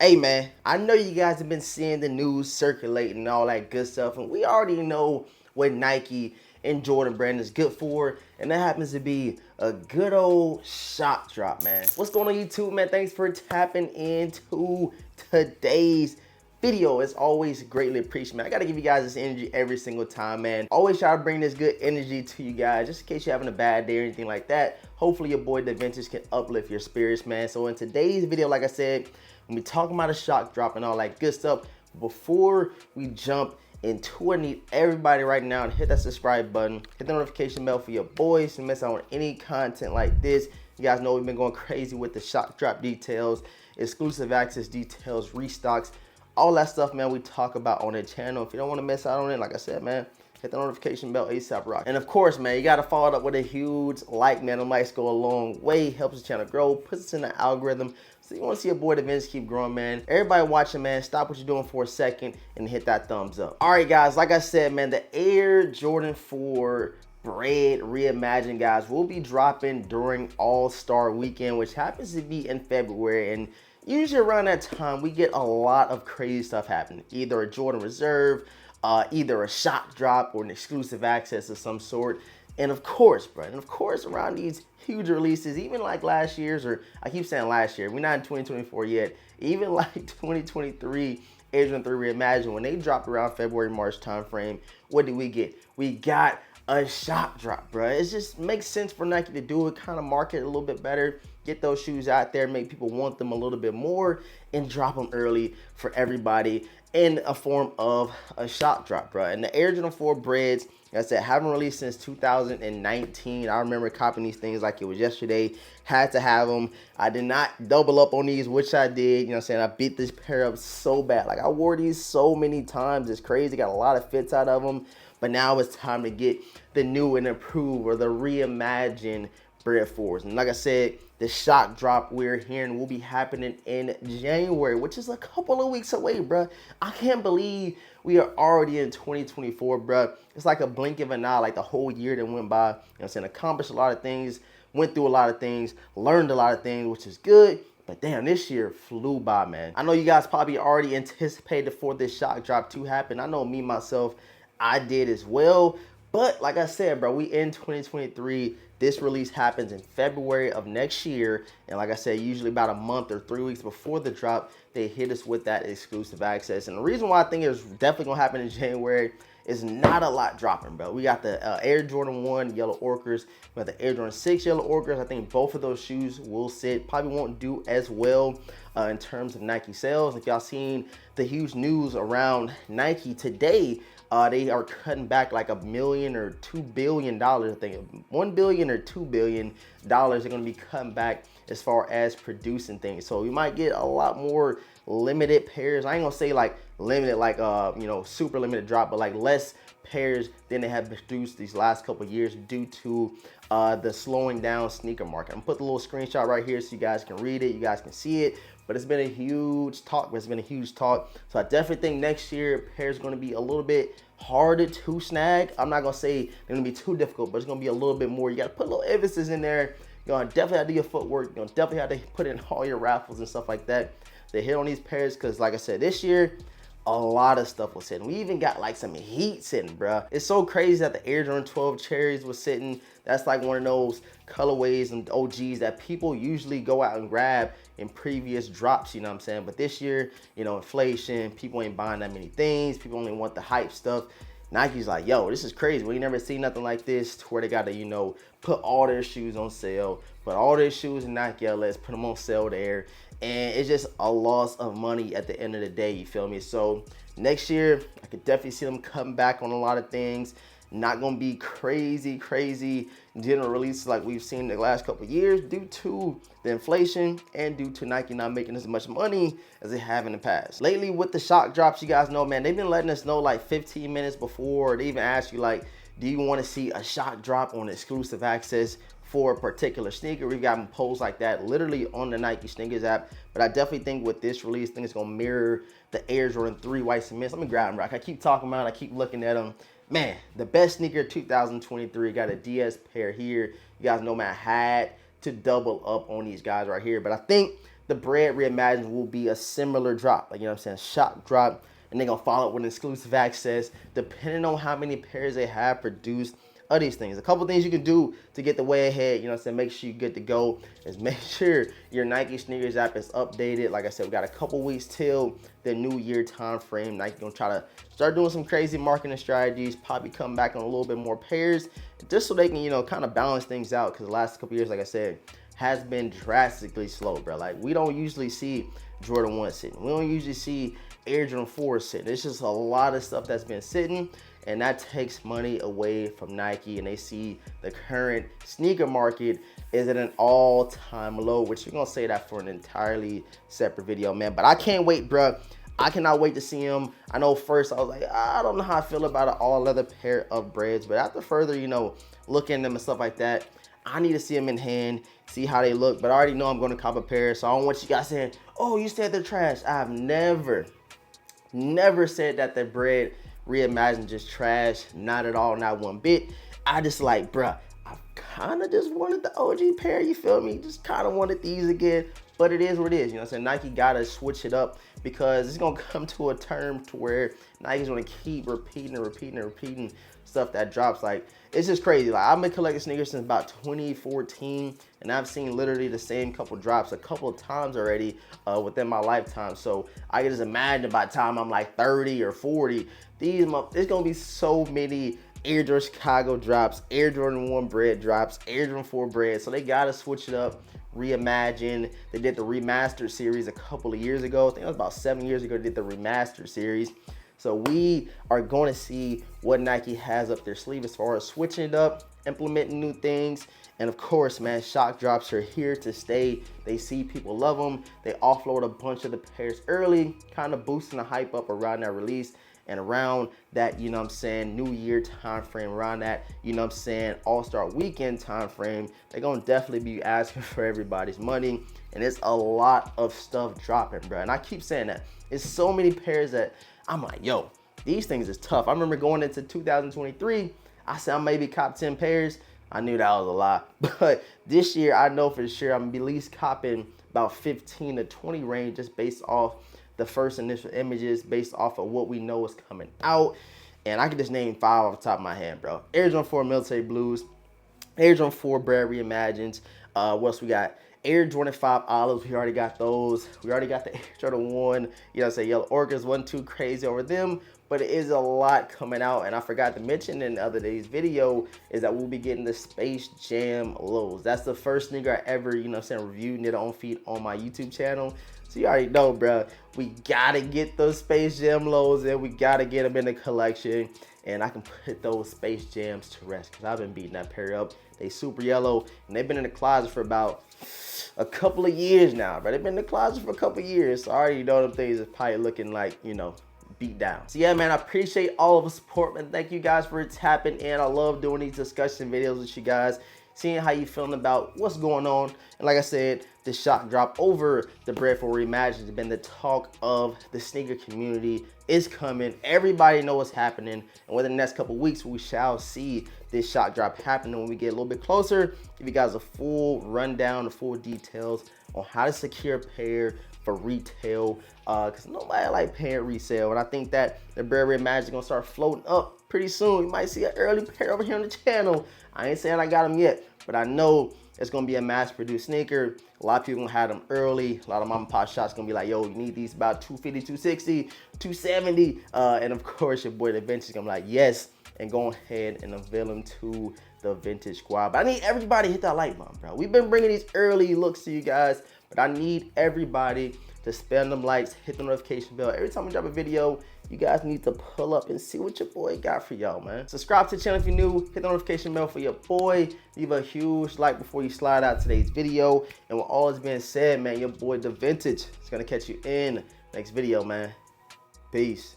Hey man, I know you guys have been seeing the news circulating and all that good stuff, and we already know what Nike and Jordan Brand is good for, and that happens to be a good old shot drop, man. What's going on YouTube, man? Thanks for tapping into today's video. Is always greatly appreciated, man. I gotta give you guys this energy every single time, man. Always try to bring this good energy to you guys, just in case you're having a bad day or anything like that. Hopefully your boy the Vintage can uplift your spirits, man. So in today's video, like I said, when we talking about a shock drop and all that good stuff, before we jump into it, I need everybody right now to hit that subscribe button, hit the notification bell for your boys to miss out on any content like this. You guys know we've been going crazy with the shock drop details, exclusive access details, restocks, all that stuff, man, we talk about on the channel. If you don't want to miss out on it, like I said, man, hit the notification bell ASAP rock. And of course, man, you got to follow it up with a huge like, man. The likes go a long way, helps the channel grow, puts us in the algorithm. So you want to see your boy the Vintage keep growing, man. Everybody watching, man, stop what you're doing for a second and hit that thumbs up. All right, guys, like I said, man, the Air Jordan 4 Bred Reimagined, guys, will be dropping during All-Star Weekend, which happens to be in February. And usually around that time, we get a lot of crazy stuff happening. Either a Jordan Reserve, either a shot drop or an exclusive access of some sort. And of course, bro, around these huge releases, even like last year's, or I keep saying last year, we're not in 2024 yet, even like 2023 Air Jordan 3 Reimagined, when they dropped around February, March timeframe, what did we get? We got a shot drop, bro. It just makes sense for Nike to do it, kind of market it a little bit better, get those shoes out there, make people want them a little bit more, and drop them early for everybody in a form of a shot drop, bro. And the Air Jordan 4 Breds, like I said, haven't released since 2019. I remember copying these things like it was yesterday. Had to have them. I did not double up on these, which I did. You know what I'm saying? I beat this pair up so bad. Like, I wore these so many times. It's crazy. Got a lot of fits out of them. But now it's time to get the new and improved, or the reimagined Bred 4s. And like I said, the shock drop we're hearing will be happening in January, which is a couple of weeks away, bro. I can't believe we are already in 2024, bro. It's like a blink of an eye, like the whole year that went by. You know what I'm saying? Accomplished a lot of things, went through a lot of things, learned a lot of things, which is good. But damn, this year flew by, man. I know you guys probably already anticipated for this shock drop to happen. I know me, myself, I did as well. But like I said, bro, we in 2023. This release happens in February of next year. And like I said, usually about a month or 3 weeks before the drop, they hit us with that exclusive access. And the reason why I think it's definitely going to happen in January is not a lot dropping, bro. We got the Air Jordan 1 Yellow Orcas. We got the Air Jordan 6 Yellow Orcas. I think both of those shoes will sit. Probably won't do as well in terms of Nike sales. If y'all seen the huge news around Nike today, they are cutting back like $1 million or $2 billion. I think $1 billion or $2 billion they're going to be cutting back as far as producing things. So you might get a lot more limited pairs. I ain't gonna say like limited, like you know, super limited drop, but like less pairs than they have produced these last couple of years due to the slowing down sneaker market. I'm gonna put the little screenshot right here so you guys can read it, you guys can see it. But it's been a huge talk. So I definitely think next year pairs are going to be a little bit harder to snag. I'm not going to say they're going to be too difficult, but it's going to be a little bit more. You got to put a little emphasis in there. You're going to definitely have to do your footwork. You're going to definitely have to put in all your raffles and stuff like that. They hit on these pairs because, like I said, this year, a lot of stuff was sitting. We even got like some heat sitting, bro. It's so crazy that the Air Jordan 12 Cherries was sitting. That's like one of those colorways and OGs that people usually go out and grab in previous drops, you know what I'm saying? But this year, you know, inflation, people ain't buying that many things. People only want the hype stuff. Nike's like, yo, this is crazy. We ain't never seen nothing like this, to where they got to, you know, put all their shoes on sale, put all their shoes in Nike LS, put them on sale there. And it's just a loss of money at the end of the day, you feel me? So next year, I could definitely see them cutting back on a lot of things. Not gonna be crazy general releases like we've seen the last couple of years due to the inflation and due to Nike not making as much money as they have in the past. Lately with the shock drops, you guys know, man, they've been letting us know like 15 minutes before. They even ask you like, do you want to see a shock drop on exclusive access for a particular sneaker? We've gotten polls like that literally on the Nike Sneakers app. But I definitely think with this release, I think it's gonna mirror the Air Jordan 3 White Cements. Let me grab them, bro. I keep talking about it, I keep looking at them. Man, the best sneaker 2023. Got a DS pair here. You guys know, man, I had to double up on these guys right here. But I think the Bred Reimagined will be a similar drop, like, you know what I'm saying, shop drop, and they're gonna follow up with exclusive access, depending on how many pairs they have produced of these things. A couple things you can do to get the way ahead, you know what I'm saying, make sure you're good to go, is make sure your Nike sneakers app is updated. Like I said, we got a couple weeks till the new year time frame. Nike gonna try to start doing some crazy marketing strategies, probably come back on a little bit more pairs, just so they can, you know, kind of balance things out, because the last couple years, like I said, has been drastically slow, bro. Like, we don't usually see Jordan 1 sitting. We don't usually see Air Jordan 4 sitting. It's just a lot of stuff that's been sitting, and that takes money away from Nike, and they see the current sneaker market is at an all-time low, which we're gonna say that for an entirely separate video, man. But I can't wait, bro. I cannot wait to see him. I know first I was like, I don't know how I feel about an all-leather pair of Breds, but after further, you know, looking at them and stuff like that, I need to see them in hand, see how they look. But I already know I'm going to cop a pair, so I don't want you guys saying, oh, you said they're trash. I've never said that the Bred Reimagined just trash. Not at all, not one bit. I just like, bruh, I kind of just wanted the OG pair, you feel me? Just kind of wanted these again, but it is what it is. You know what I'm saying? Nike got to switch it up, because it's going to come to a term to where Nike's going to keep repeating stuff that drops. Like, it's just crazy. Like, I've been collecting sneakers since about 2014, and I've seen literally the same couple drops a couple of times already within my lifetime. So I can just imagine by the time I'm like 30 or 40, there's going to be so many Air Jordan Chicago drops, Air Jordan 1 Bred drops, Air Jordan 4 Bred. So they got to switch it up, reimagine. They did the remastered series a couple of years ago. I think it was about 7 years ago they did the remastered series. So we are going to see what Nike has up their sleeve as far as switching it up, implementing new things. And of course, man, shock drops are here to stay. They see people love them. They offload a bunch of the pairs early, kind of boosting the hype up around that release. And around that, you know what I'm saying, New Year time frame, around that, you know what I'm saying, All-Star Weekend time frame, they're going to definitely be asking for everybody's money. And it's a lot of stuff dropping, bro. And I keep saying that. It's so many pairs that I'm like, yo, these things is tough. I remember going into 2023, I said I maybe cop 10 pairs. I knew that was a lot. But this year, I know for sure I'm going to be at least copping about 15 to 20 range, just based off the first initial images, based off of what we know is coming out. And I can just name 5 off the top of my head, bro. Air Jordan 4 Military Blues, Air Jordan 4 Bred Reimagined. What else we got? Air Jordan 5 Olives, we already got those. We already got the Air Jordan 1, you know what I'm saying, Yellow Orcas, wasn't too crazy over them, but it is a lot coming out. And I forgot to mention in the other day's video is that we'll be getting the Space Jam lows. That's the first sneaker I ever, you know what I'm saying, reviewed knit on feet on my YouTube channel. So you already know, bro, we gotta get those Space Jam lows and we gotta get them in the collection. And I can put those Space Jams to rest, because I've been beating that pair up. They super yellow, and they've been in the closet for about a couple of years now, bro. They've been in the closet for a couple of years, so I already know them things is probably looking like, you know, beat down. So yeah, man, I appreciate all of the support, man. Thank you guys for tapping in. I love doing these discussion videos with you guys, seeing how you feeling about what's going on. And like I said, the shock drop over the Bred for Reimagined has been the talk of the sneaker community. Is coming. Everybody knows what's happening, and within the next couple weeks we shall see this shock drop happening. When we get a little bit closer, give you guys a full rundown, the full details on how to secure a pair for retail, because nobody like paying resale. And I think that the Bred Reimagined is gonna start floating up pretty soon. You might see an early pair over here on the channel. I ain't saying I got them yet, but I know it's gonna be a mass-produced sneaker. A lot of people gonna have them early. A lot of mom and pop shops gonna be like, yo, you need these about 250, 260, 270. And of course, your boy the Vintage gonna be like, yes, and go ahead and unveil them to the Vintage Squad. But I need everybody to hit that like button, bro. We've been bringing these early looks to you guys, but I need everybody to spam them likes, hit the notification bell. Every time we drop a video, you guys need to pull up and see what your boy got for y'all, man. Subscribe to the channel if you're new. Hit the notification bell for your boy. Leave a huge like before you slide out today's video. And with all that's being said, man, your boy The Vintage is going to catch you in next video, man. Peace.